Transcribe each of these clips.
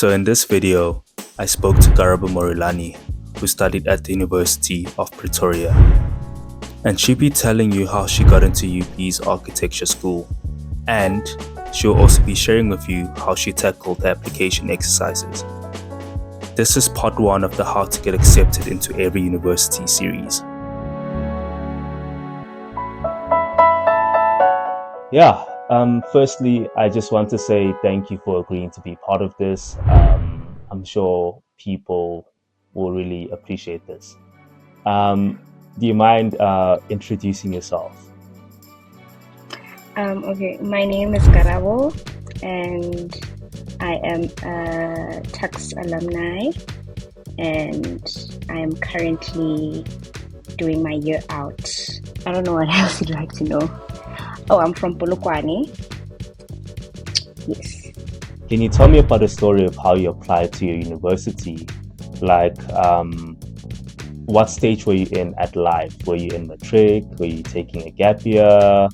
So in this video, I spoke to Karabo Morulane, who studied at the University of Pretoria. And she'll be telling you how she got into UP's architecture school. And she'll also be sharing with you how she tackled the application exercises. This is part 1 of the How to Get Accepted into Every University series. Firstly, I just want to say thank you for agreeing to be part of this. I'm sure people will really appreciate this. Do you mind introducing yourself? Okay, my name is Karabo, and I am a Tuks Alumni, and I am currently doing my year out. I don't know what else you'd like to know. Oh, I'm from Polokwane. Yes. Can you tell me about the story of how you applied to your university? Like, what stage were you in at life? Were you in matric? Were you taking a gap year?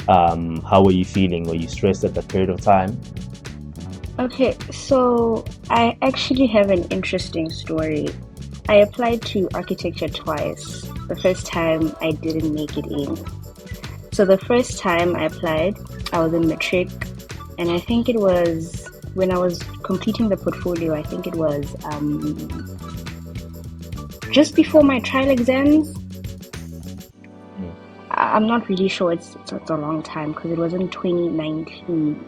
How were you feeling? Were you stressed at that period of time? Okay, so I actually have an interesting story. I applied to architecture twice. The first time I didn't make it in. So the first time I applied, I was in matric, and I think it was when I was completing the portfolio. I think it was just before my trial exams. I'm not really sure. It's a long time because it was in 2019.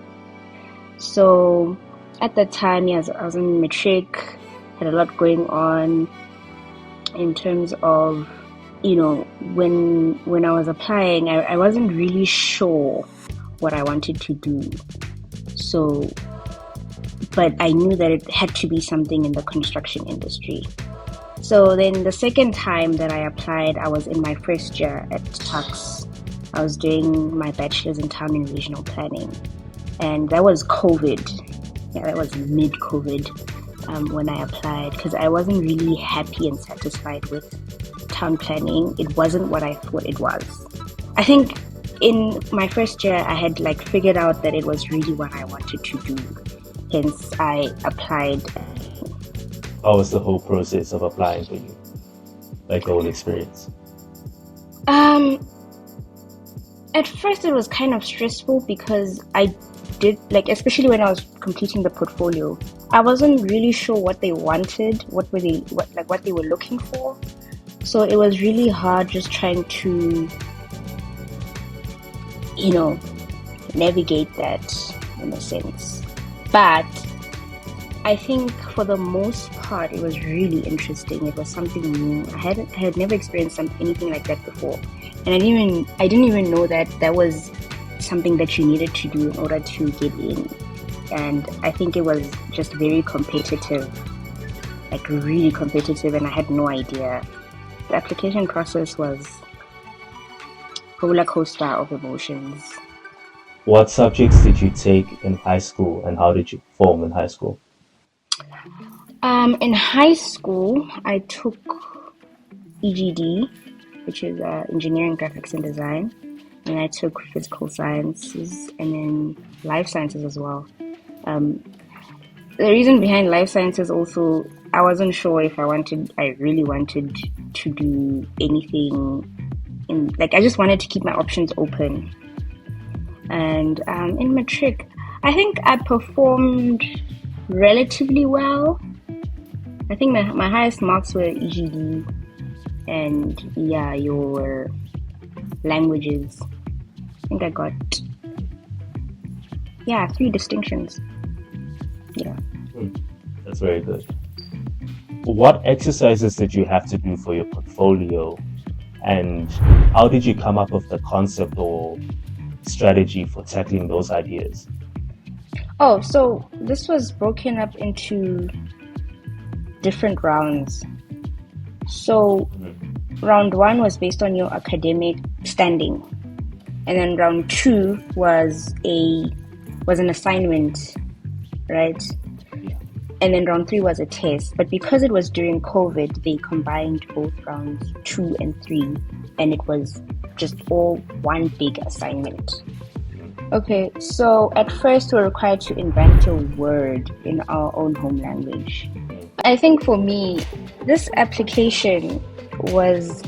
So at that time, yes, I was in matric, had a lot going on in terms of, you know, when I was applying, I wasn't really sure what I wanted to do. So, but I knew that it had to be something in the construction industry. So then the second time that I applied, I was in my first year at Tuks. I was doing my bachelor's in town and regional planning. And that was COVID. Yeah, that was mid-COVID when I applied, because I wasn't really happy and satisfied with town planning. It wasn't what I thought it was. I think in my first year, I had figured out that it was really what I wanted to do. Hence, I applied. How was the whole process of applying for you? Like the whole experience? At first it was kind of stressful because I did, especially when I was completing the portfolio, I wasn't really sure what they wanted, what they were looking for. So it was really hard just trying to, navigate that in a sense. But I think for the most part, it was really interesting. It was something new. I had never experienced anything like that before, and I didn't even know that was something that you needed to do in order to get in. And I think it was just very competitive, really competitive, and I had no idea. The application process was a roller coaster of emotions. What subjects did you take in high school, and how did you perform in high school? In high school, I took EGD, which is Engineering, Graphics and Design, and I took Physical Sciences and then Life Sciences as well. The reason behind Life Sciences also, I wasn't sure if I really wanted to do anything I just wanted to keep my options open. And in matric, I think I performed relatively well. I think my highest marks were EGD and your languages. I think I got 3 distinctions. Yeah. That's very good. What exercises did you have to do for your portfolio, and how did you come up with the concept or strategy for tackling those ideas? Oh, so this was broken up into different rounds. So round 1 was based on your academic standing, and then round 2 was an assignment, right? Yeah. And then round 3 was a test. But because it was during COVID, they combined both rounds 2 and 3, and it was just all one big assignment. Okay, so at first we're required to invent a word in our own home language. I think for me, this application was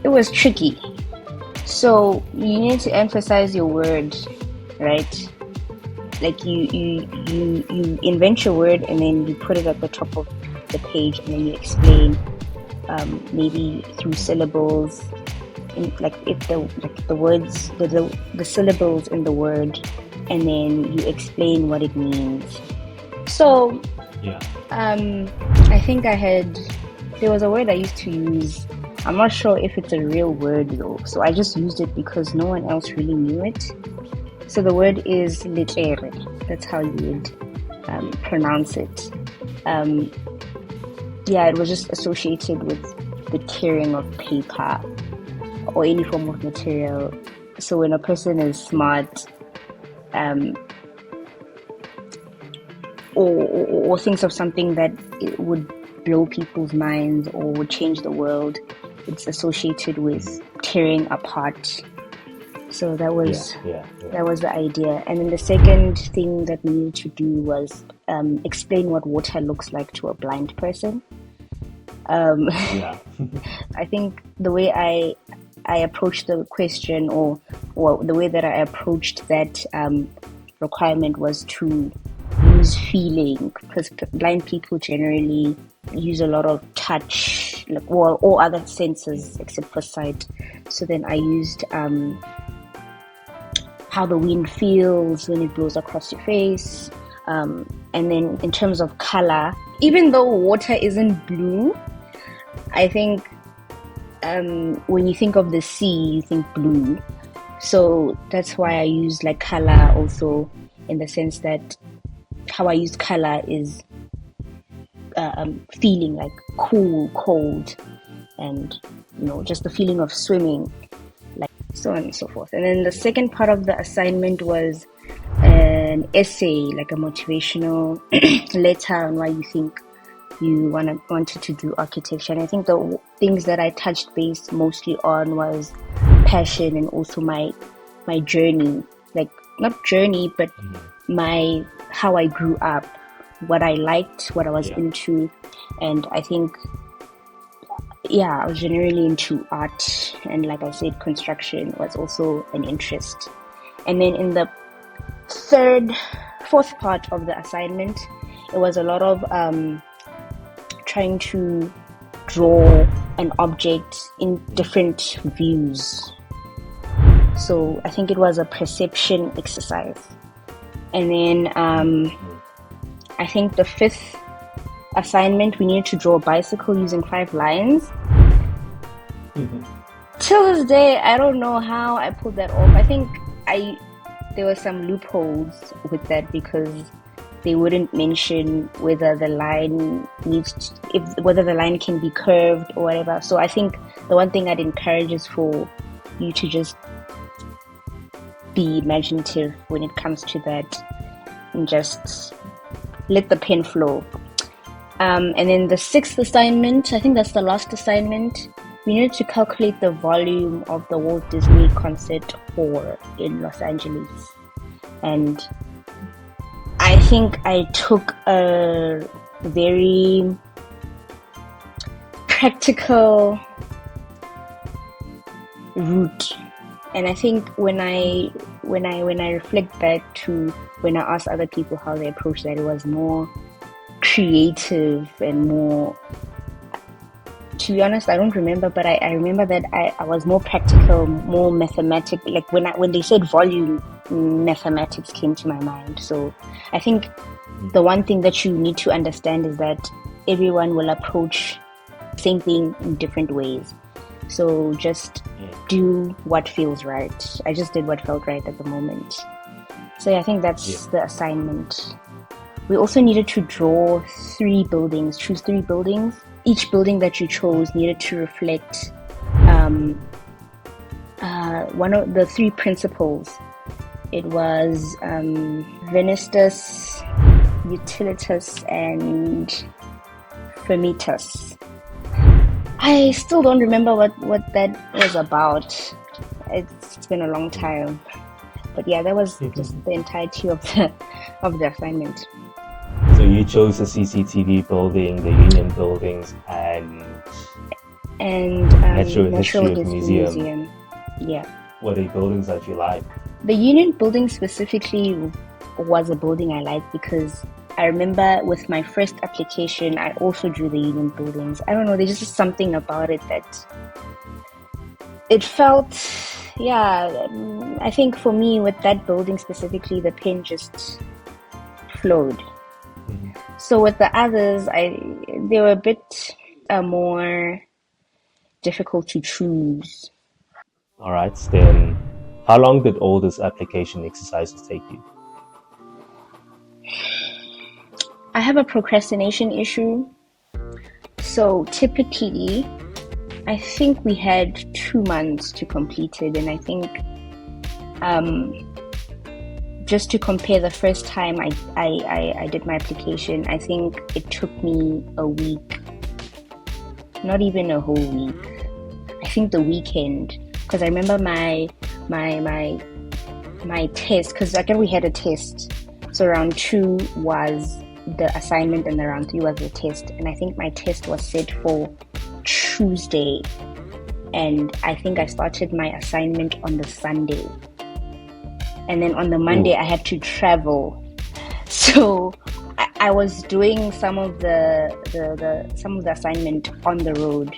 it was tricky. So you need to emphasize your word, right? Like you invent your word and then you put it at the top of the page and then you explain, maybe through syllables, like if the words, the syllables in the word, and then you explain what it means. So Yeah. I think there was a word I used to use. I'm not sure if it's a real word though, so I just used it because no one else really knew it. So the word is letere. That's how you would pronounce it. Yeah, it was just associated with the tearing of paper or any form of material. So when a person is smart, or thinks of something that it would blow people's minds or would change the world, it's associated with tearing apart. So that was that was the idea. And then the second thing that we needed to do was explain what water looks like to a blind person. Yeah. I think the way I approached the question, or the way that I approached that requirement was to use feeling, because blind people generally use a lot of touch, like all other senses except for sight. So then I used how the wind feels when it blows across your face, and then in terms of color, even though water isn't blue, I think when you think of the sea, you think blue. So that's why I use like color also, in the sense that how I use color is feeling like cool, cold, and just the feeling of swimming, like so on and so forth. And then the second part of the assignment was an essay, like a motivational letter on why you think you wanted to do architecture. And I think the things that I touched base mostly on was passion and also my journey, like not journey, but how I grew up, what I liked, what I was into. And I think I was generally into art, and like I said, construction was also an interest. And then in the fourth part of the assignment, it was a lot of trying to draw an object in different views. So I think it was a perception exercise. And then I think the fifth assignment, we needed to draw a bicycle using 5 lines. Till this day, I don't know how I pulled that off. I think there were some loopholes with that, because they wouldn't mention whether the line whether the line can be curved or whatever. So I think the one thing I'd encourage is for you to just be imaginative when it comes to that, and just let the pen flow. And then the sixth assignment, I think that's the last assignment, we needed to calculate the volume of the Walt Disney Concert Hall in Los Angeles. And I think I took a very practical route. And I think when I reflect back to when I asked other people how they approached that, it was more creative and more, to be honest, I don't remember, but I remember that I was more practical, more mathematical. Like when they said volume, mathematics came to my mind. So I think the one thing that you need to understand is that everyone will approach the same thing in different ways. So just do what feels right. I just did what felt right at the moment. So I think that's the assignment. We also needed to draw 3 buildings, choose 3 buildings. Each building that you chose needed to reflect one of the 3 principles. It was Venestus, Utilitas, and Firmitas. I still don't remember what that was about. It's been a long time. But yeah, that was just the entirety of the assignment. So you chose the CCTV building, the Union buildings, and Natural History of Museum. Yeah. What are the buildings that you like? The Union building specifically was a building I liked because I remember with my first application, I also drew the Union buildings. I don't know, there's just something about it that it felt, I think for me with that building specifically, the pen just flowed. Mm-hmm. So with the others, they were a bit more difficult to choose. All right, then how long did all these application exercises take you? I have a procrastination issue. So typically, I think we had 2 months to complete it. And I think just to compare the first time I did my application, I think it took me a week. Not even a whole week. I think the weekend. Because I remember my test, because I think we had a test. So round 2 was the assignment and the round 3 was the test. And I think my test was set for Tuesday. And I think I started my assignment on the Sunday. And then on the Monday, I had to travel. So I was doing some of the assignment on the road.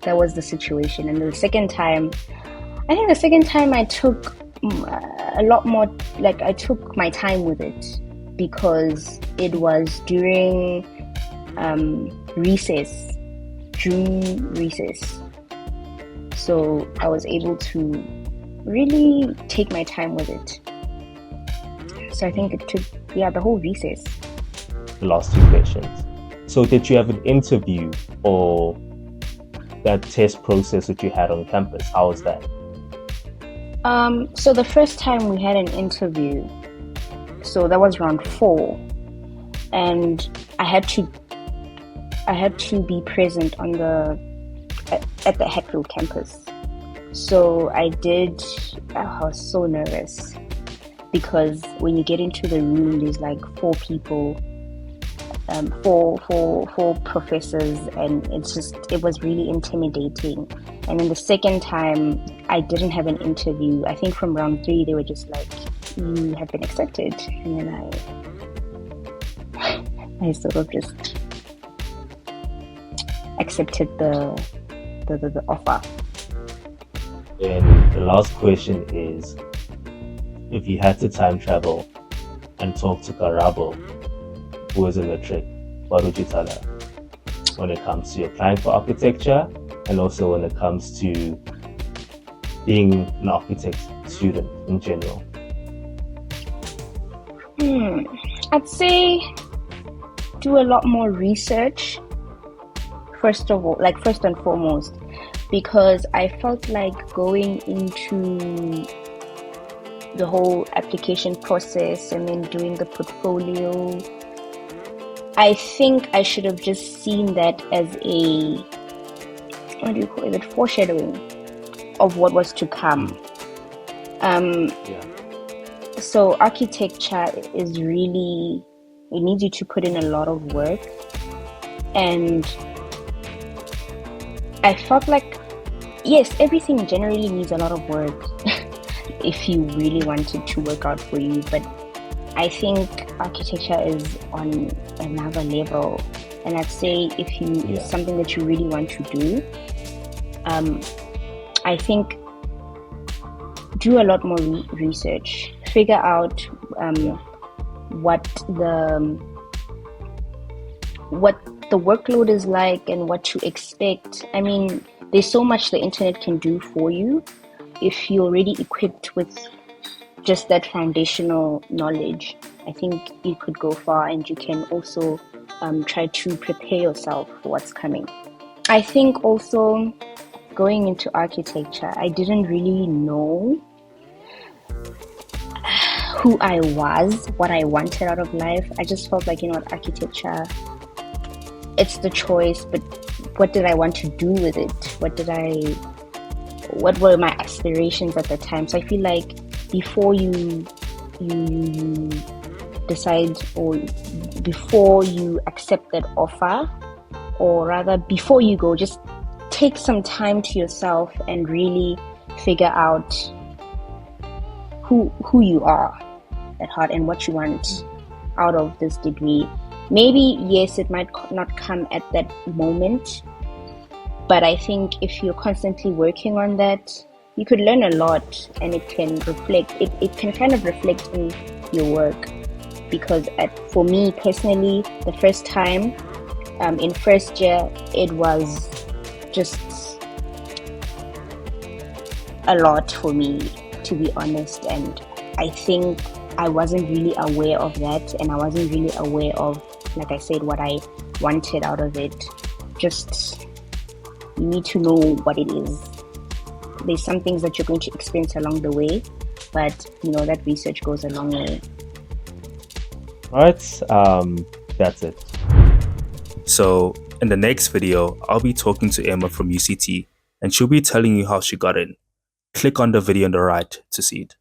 That was the situation. And the second time I took a lot more, like I took my time with it because it was during recess, June recess. So I was able to really take my time with it. So I think it took, the whole recess. The last 2 questions. So did you have an interview or that test process that you had on campus? How was that? So the first time we had an interview, so that was round 4, and I had to be present at the Hatfield campus. So I was so nervous because when you get into the room, there's like 4 people, four professors, and it was really intimidating. And then the second time, I didn't have an interview. I think from round 3, they were just like, "You have been accepted," and then I sort of just accepted the offer. And the last question is, if you had to time travel and talk to Karabo, who is a matric, what would you tell her when it comes to applying for architecture and also when it comes to being an architect student in general? I'd say do a lot more research, first and foremost, because I felt like going into the whole application process and then doing the portfolio, I think I should have just seen that as foreshadowing of what was to come. So architecture is really, it needs you to put in a lot of work, and I felt like, yes, everything generally needs a lot of work if you really want it to work out for you, but I think architecture is on another level. And I'd say if it's something that you really want to do, I think do a lot more research, figure out what the workload is like and what to expect. I mean, there's so much the internet can do for you if you're already equipped with just that foundational knowledge. I think you could go far, and you can also try to prepare yourself for what's coming. I think also going into architecture, I didn't really know who I was, what I wanted out of life. I just felt like, architecture, it's the choice, but what did I want to do with it? what were my aspirations at the time. So I feel like before you decide, or before you accept that offer, or rather before you go, just take some time to yourself and really figure out who you are at heart and what you want out of this degree. Maybe, yes, it might not come at that moment, but I think if you're constantly working on that, you could learn a lot, and it can kind of reflect in your work. Because for me personally, the first time in first year, it was just a lot for me, to be honest, and I think I wasn't really aware of that, and I wasn't really aware of, like I said, what I wanted out of it. Just, you need to know what it is. There's some things that you're going to experience along the way, but that research goes a long way. Alright, that's it. So in the next video, I'll be talking to Emma from UCT, and she'll be telling you how she got in. Click on the video on the right to see it.